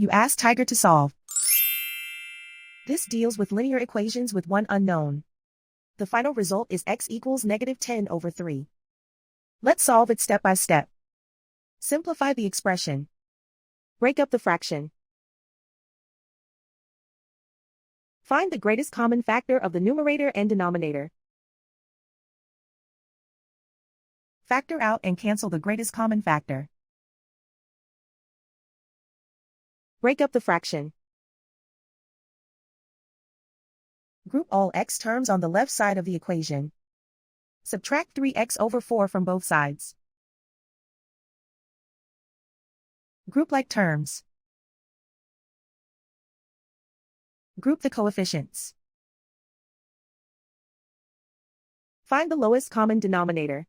You ask Tiger to solve. This deals with linear equations with one unknown. The final result is x equals -10/3. Let's solve it step by step. Simplify the expression. Break up the fraction. Find the greatest common factor of the numerator and denominator. Factor out and cancel the greatest common factor. Break up the fraction. Group all x terms on the left side of the equation. Subtract 3x/4 from both sides. Group like terms. Group the coefficients. Find the lowest common denominator.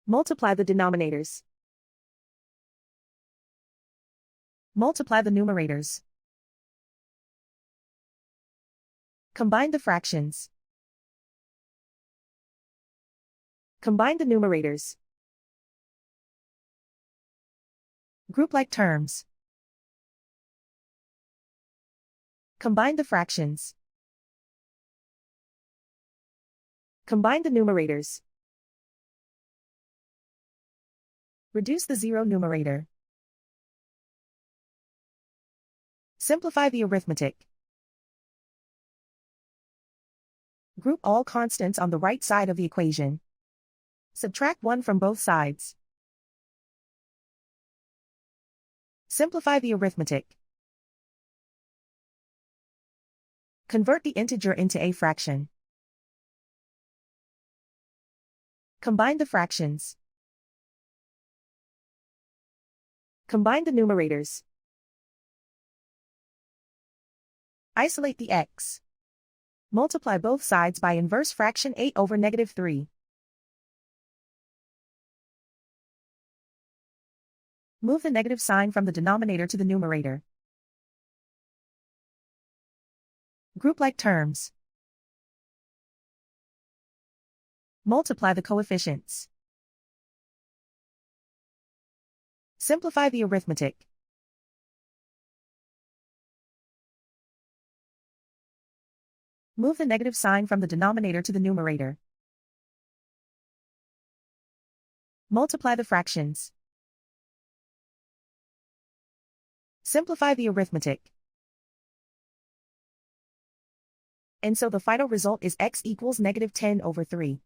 Multiply the denominators. Multiply the numerators. Combine the fractions. Combine the numerators. Group like terms. Combine the fractions. Combine the numerators. Reduce the zero numerator. Simplify the arithmetic. Group all constants on the right side of the equation. Subtract 1 from both sides. Simplify the arithmetic. Convert the integer into a fraction. Combine the fractions. Combine the numerators. Isolate the x. Multiply both sides by inverse fraction 8/3. Move the negative sign from the denominator to the numerator. Group like terms. Multiply the coefficients. Simplify the arithmetic. Move the negative sign from the denominator to the numerator. Multiply the fractions. Simplify the arithmetic. And so the final result is x equals -10/3.